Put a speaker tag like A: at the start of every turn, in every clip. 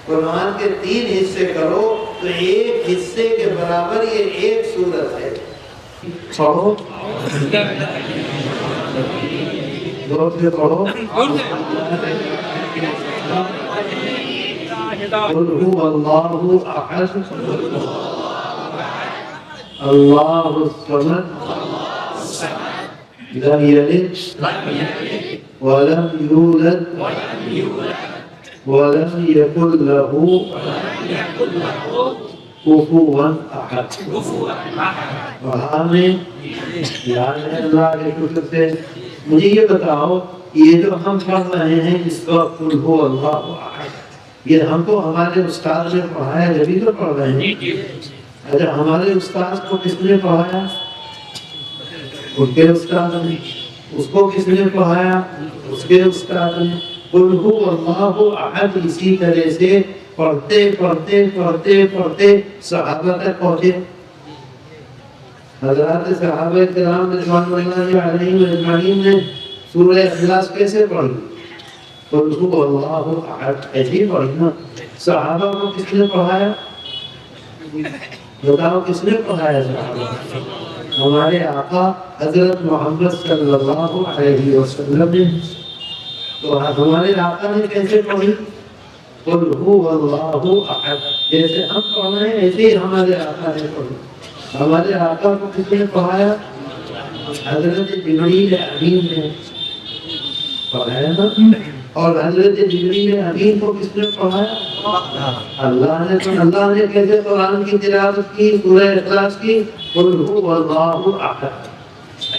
A: قرآن کے 3 حصے کرو تو ایک حصے کے برابر یہ ایک سورت ہے. پڑھو زور سے پڑھو. قل هو اللہ احد اللہ الصمد لم یلد ولم یولد ولم یکن له کفوا احد. وہاں اللہ کے شکر سے مجھے یہ بتاؤ، یہ جو ہم پڑھ رہے ہیں اس کا قل هو اللہ احد، یہ ہم کو ہمارے استاد نے پڑھایا جبھی تو پڑھ رہے ہیں. اگر ہمارے استاد کو کس نے پڑھایا؟ ان کے استاد نے. اس کو کس نے پڑھایا؟ اس کے استاد نے. قل هو اللہ احد اسی طرح سے پڑھتے پڑھتے پڑھتے پڑھتے صحابہ تک پہنچے. حضرات صحابہ کرام رضوان اللہ علیہم اجمعین نے سورہ اخلاص کیسے پڑھی؟ قل هو اللہ احد ایسی پڑھی نا. صحابہ کو کس نے پڑھایا؟ بتاؤ کس نے پڑھایا صحابہ؟ ہمارے آقا حضرت محمد صلی اللہ علیہ وسلم نے. تو ہمارے آقا نے کیسے پڑھی؟ قل هو اللہ احد. جیسے ہم پڑھ رہے ہیں ایسے ہی ہمارے آقا نے پڑھی. ہمارے آقا کو کس نے پڑھایا؟ حضرت جبریل امین نے پڑھایا نا. اور حضرت جبریل امین کو کس نے پڑھایا؟ اللہ نے. تو اللہ نے کیسے قرآن کی تلاوت کی، سورہ اخلاص کی؟ قل هو اللہ احد.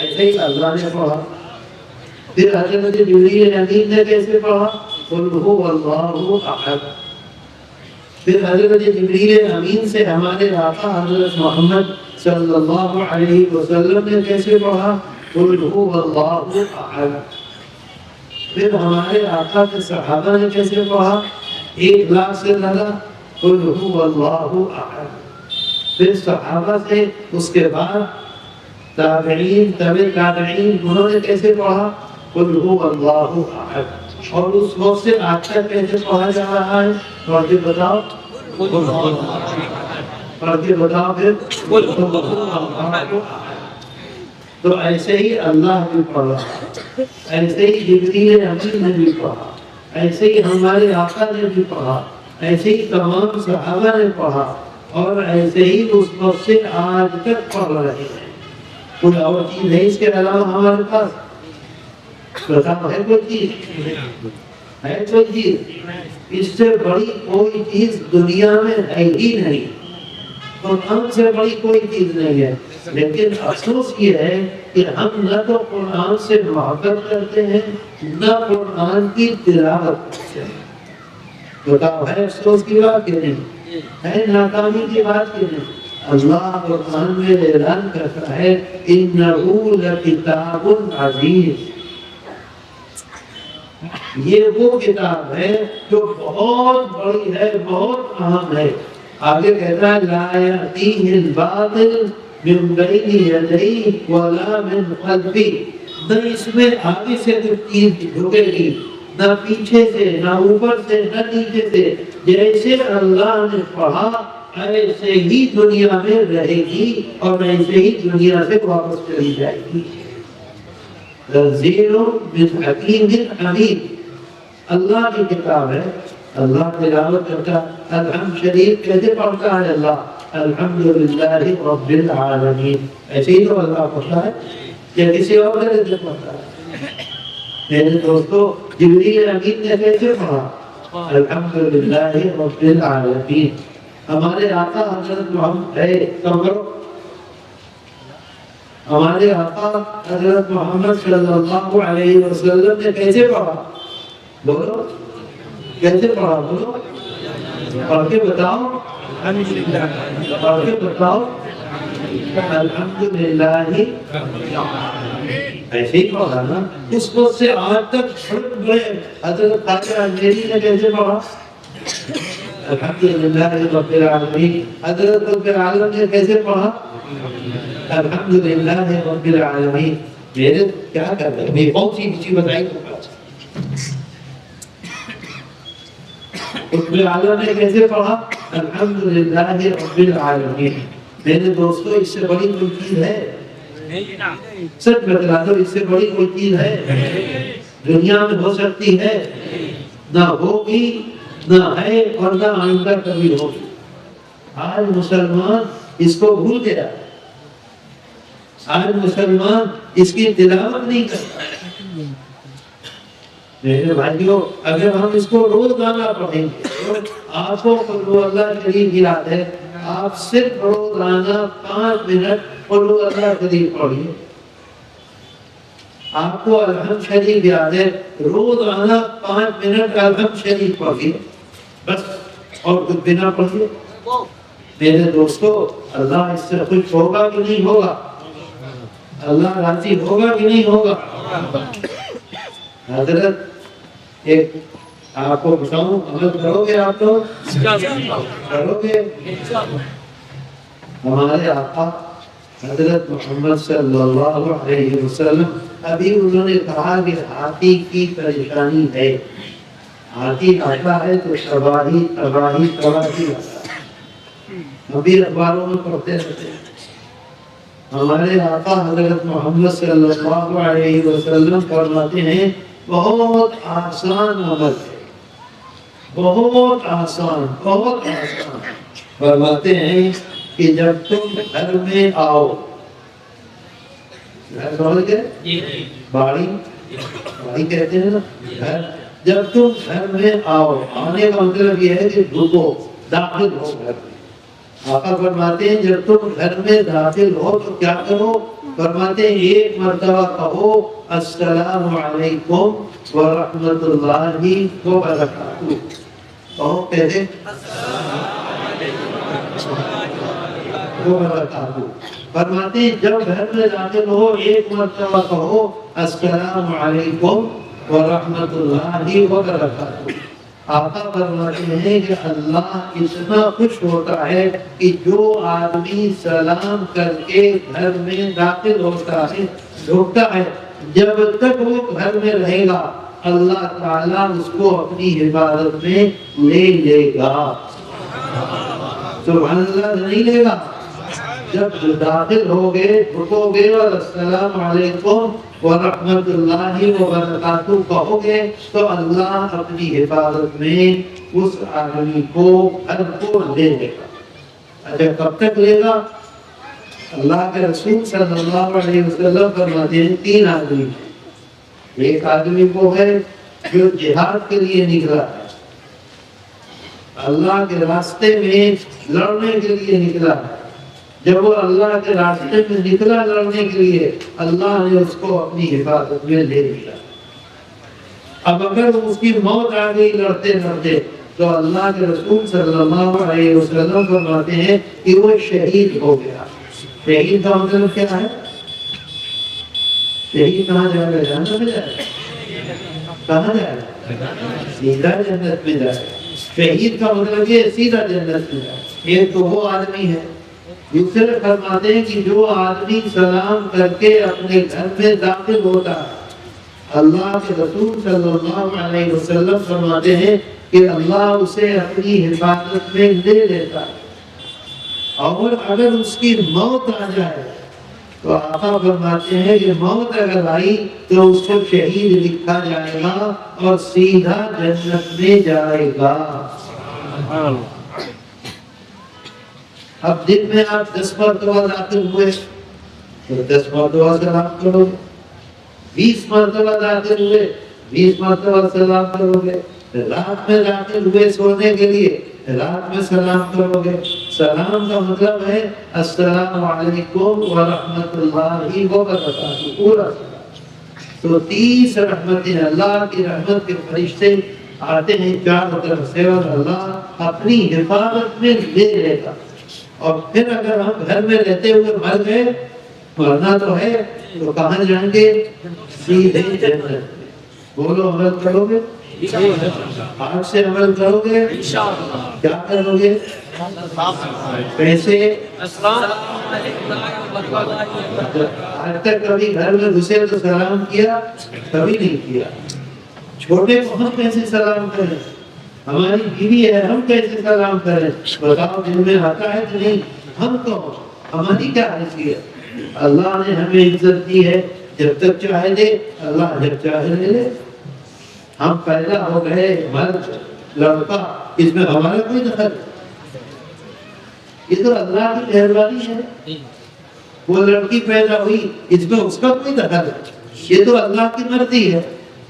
A: ایسے ہی اللہ نے پڑھا. پھر حضرت جبریل امین نے کیسے پڑھا؟ قل هو اللہ احد. پھر حضرت جبریل امین سے ہمارے آقا حضرت محمد صلی اللہ علیہ وسلم نے کیسے پڑھا؟ قل هو اللہ احد. پھر ہمارے آقا کے صحابہ نے کیسے پڑھا؟ 1 لاکھ سے لگا قل هو اللہ احد. پھر صحابہ سے اس کے بعد تابعین، تبع تابعین، انہوں نے کیسے پڑھا؟ قل هو اللہ احد. اور اس وقت سے آج تک کیسے پڑھا جا رہا ہے؟ پڑھ کے بتاؤ. پڑھ کے بتاؤ. پھر تو ایسے ہی اللہ بھی پڑھا، ایسے ہی جبریل امین نے بھی پڑھا، ایسے ہی ہمارے آقا نے بھی پڑھا، ایسے ہی تمام صحابہ نے پڑھا، اور ایسے ہی اس وقت سے آج تک پڑھ رہے ہیں. کوئی اور چیز ہے اس کے علاوہ ہمارے پاس؟ بتاؤ ہے کوئی چیز؟ ہے کوئی چیز؟ اس سے بڑی کوئی چیز دنیا میں ہے ہی نہیں. قرآن سے بڑی کوئی چیز نہیں ہے. لیکن افسوس یہ ہے کہ ہم نہ تو قرآن سے محبت کرتے ہیں نہ قرآن کی تلاوت کرتے ہیں. بتاؤ ہے افسوس کی بات کہ نہیں؟ ہے ناکامی کی بات کہ نہیں؟ اللہ قرآن میں اعلان کرتا ہے اِنَّهُ لَكِتَابٌ عَزِيزٌ. یہ وہ کتاب ہے جو بہت بڑی ہے، بہت اہم ہے. آگے کہتا ہے لا یأتیہ الباطل من بین یدیہ ولا من خلفہ. نہ اس میں آگے سے کوئی چیز جھکے گی، نہ پیچھے سے، نہ اوپر سے، نہ نیچے سے. جیسے اللہ نے پڑھا ایسے ہی دنیا میں رہے گی اور ایسے ہی دنیا سے واپس چلی جائے گی. تنزیل من حکیم حمید. اللہ کی کتاب ہے. اللہ تلاوت کرتا الحمد شریف کیسے پڑھتا ہے اللہ؟ الحمدللہ رب العالمین. ایسے ہی تو اللہ پڑھتا ہے یا کسی اور طرح سے پڑھتا ہے؟ میرے دوستو جبریل امین نے کیسے پڑھا؟ الحمدللہ رب العالمین. ہمارے آقا حضرت محمد ہے ہمارے آقا حضرت محمد صلی اللہ علیہ وسلم نے کیسے پڑھا؟ بولو کیسے پڑھا؟ بولو پڑھ کے بتاؤ. پڑھ کے بتاؤ. الحمدللہ ایسے ہی پڑھا نا. اس وقت سے آج تک بڑے حضرت خواجہ اجمیری نے کیسے پڑھا؟ الحمدللہ رب العالمین. حضرت رب العالمین نے کیسے پڑھا؟ الحمدللہ رب العالمین. میرے کیا کر رہے ہیں؟ کون سی بتائی تو قطب اعلیٰ نے کیسے پڑھا؟ الحمدللہ رب العالمین۔ میرے دوستو اس سے بڑی کوئی چیز ہے؟ سچ بتلا دو، اس سے بڑی کوئی چیز ہے دنیا میں ہو سکتی ہے؟ نہ ہوگی، نہ ہے، اور نہ آئندہ کبھی ہوگی۔ آج مسلمان اس کو بھول گیا، آج مسلمان اس کی تلاوت نہیں کرتا۔ میرے بھائیوں، اگر ہم اس کو روزانہ پڑھیں گے تو آپ کو قل اللہ شریف یاد ہے، آپ صرف روزانہ 5 منٹ قل اللہ شریف پڑھیے۔ آپ کو الحمد شریف یاد ہے، روزانہ 5 منٹ الحمد شریف پڑھیے بس، اور کچھ بھی نہ پڑھیے۔ میرے دوستو، اللہ اس سے خوش ہوگا کہ نہیں ہوگا؟ اللہ راضی ہوگا کہ نہیں ہوگا؟ حضرت ایک آپ کو بتاؤں، عمل کرو گے آپ تو کرو گے؟ ہمارے آقا حضرت محمد صلی اللہ علیہ وسلم، ابھی انہوں نے کہا کہ ہاتھی کی پریشانی ہے، ہاتھی آتا ہے تو تباہی تباہی تباہی آتا ہے، ابھی اخباروں میں پڑھتے رہتے ہیں۔ ہمارے آقا حضرت محمد صلی اللہ علیہ وسلم فرماتے ہیں بہت آسان عمل ہے، بہت آسان، بہت آسان۔ فرماتے ہیں کہ جب تم گھر میں آؤ، گھر سمجھ گئے؟ باڑی، باڑی کہتے ہیں نا گھر۔ جب تم گھر میں آؤ، آنے کا مطلب یہ ہے کہ ڈھکو، داخل ہو گھر میں۔ آقا فرماتے ہیں جب تم گھر میں داخل ہو تو کیا کرو؟ فرماتے ہیں ایک مرتبہ کہو السلام علیکم ورحمۃ اللہ وبرکاتہ۔ کہو کہتے وبرکاتہ۔ فرماتے ہیں جب گھر میں داخل ہو ایک مرتبہ کہو السلام علیکم ورحمۃ اللہ وبرکاتہ۔ آقا فرماتے ہیں کہ اللہ اتنا خوش ہوتا ہے کہ جو آدمی سلام کر کے گھر میں داخل ہوتا ہے، ڈھکتا ہے، جب تک وہ گھر میں رہے گا اللہ تعالیٰ اس کو اپنی حفاظت میں لے لے گا۔ سبحان اللہ، نہیں لے گا؟ جب داخل ہوگے، ڈھکو گے اور السلام علیکم ورحمۃ اللہ وبرکاتہ کہو گے تو اللہ اپنی حفاظت میں اس آدمی کو گھر کو لے لے گا۔ اچھا کب تک لے گا؟ اللہ کے رسول صلی اللہ علیہ وسلم فرماتے ہیں 3 آدمی، ایک آدمی وہ ہے جو جہاد کے لیے نکلا ہے، اللہ کے راستے میں لڑنے کے لیے نکلا ہے۔ جب وہ اللہ کے راستے میں نکلا لڑنے کے لیے، اللہ نے اس کو اپنی حفاظت میں لے لیا۔ اب اگر اس کی موت آ گئی لڑتے لڑتے تو اللہ کے رسول صلی اللہ علیہ وسلم فرماتے ہیں کہ وہ شہید ہو گیا۔ شہید کا مطلب کیا ہے؟ شہید کہاں جائے گا؟ جنت میں جائے گا؟ کہاں جائے گا؟ سیدھا جنت میں جائے گا۔ شہید کا مطلب یہ سیدھا جنت میں جائے گا۔ یہ تو وہ آدمی ہے۔ دوسرے فرماتے ہیں کہ جو آدمی سلام کر کے اپنے گھر میں داخل ہوتا ہے، اللہ کے رسول صلی اللہ علیہ وسلم فرماتے ہیں کہ اللہ اسے اپنی حفاظت میں لے لیتا ہے، اور اگر اس کی موت آ جائے تو آقا فرماتے ہیں کہ موت اگر آئی تو اس کو شہید لکھا جائے گا اور سیدھا جنت میں جائے گا۔ اب دن میں آپ 10 مرتبہ داخل ہوئے تو 10 مرتبہ سلام کرو گے، 20 مرتبہ داخل ہوئے 20 مرتبہ سلام کرو گے، رات میں داخل ہوئے سونے کے لیے رات میں سلام کرو گے۔ سلام کا مطلب ہے السلام علیکم ورحمۃ اللہ وبرکاتہ، پورا سلام۔ تو 30 رحمتیں، اللہ کی رحمت کے فرشتے آتے ہیں چاروں طرف سے اور اللہ اپنی حفاظت میں لے لے گا۔ اور پھر اگر ہم گھر میں رہتے ہوئے مر گئے، مرنا تو ہے، تو کہاں جائیں گے؟ سیدھے جنت میں۔ بولو عمل کرو گے؟ آج سے عمل کرو گے؟ کیا کرو گے؟ پیسے آج تک کبھی گھر میں گھسے تو سلام کیا؟ کبھی نہیں کیا۔ چھوٹے کو ہم کیسے سلام کریں؟ ہماری بیوی ہے، ہم کیسے سلام کریں؟ بتاؤ دل میں آتا ہے کہ نہیں؟ ہم کون؟ ہماری کیا حیثیت؟ اللہ نے ہمیں عزت دی ہے، جب تک چاہے دے، اللہ جب چاہے لے لے۔ ہم پیدا ہو گئے مرد لڑکا، اس میں ہمارا کوئی دخل؟ یہ تو اللہ کی مہربانی ہے۔ وہ لڑکی پیدا ہوئی، اس میں اس کا کوئی دخل ہے؟ یہ تو اللہ کی مرضی ہے۔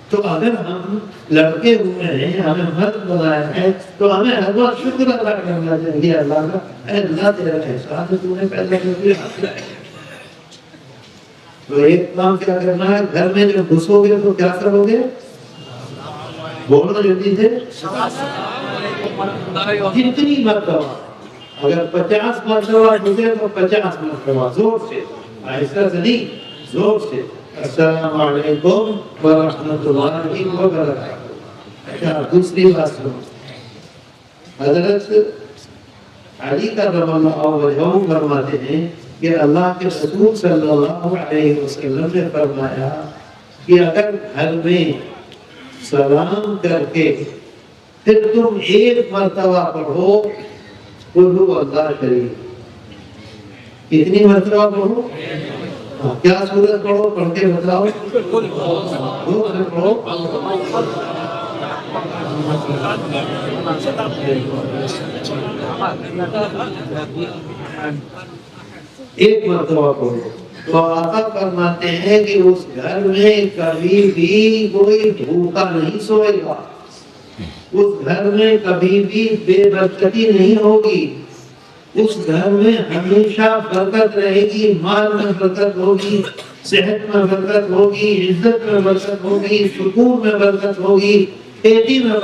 A: تو اگر ہم لڑکے ہوئے ہیں، ہمیں مرد بنایا ہے، تو ہمیں ہر وقت شکر ادا کرنا چاہیے اللہ کا۔ اے اللہ تیرا احسان ہے، تو نے پیدا کر دیا۔ تو ایک کام کیا کرنا ہے، گھر میں جب گھسو گے تو کیا کرو گے؟ بولنا جلدی سے، جتنی مرتبہ، اگر 50 مرتبہ گھسے تو 50 مرتبہ زور سے، ایسا سے نہیں، زور سے، السلام علیکم ورحمۃ اللہ وبرکاتہ۔ اچھا دوسری بات سنو، حضرت علی کرم اللہ وجہہ فرماتے ہیں کہ اللہ کے رسول صلی اللہ علیہ وسلم نے فرمایا کہ اگر گھر میں سلام کر کے پھر تم ایک مرتبہ پڑھو قل هو اللہ کریم، کتنی مرتبہ پڑھو؟ کیا سورت پڑھو؟ پڑھ کے بتاؤ، دو سے پڑھو۔ ایک مرتبہ پڑھو تو آقا فرماتے ہیں کہ اس گھر میں کبھی بھی کوئی بھوکا نہیں سوئے گا، اس گھر میں کبھی بھی بے برکتی نہیں ہوگی، اس گھر میں ہمیشہ برکت رہے گی، مال میں برکت ہوگی، صحت میں برکت ہوگی، عزت میں برکت ہوگی، سکون میں برکت ہوگی، کھیتی میں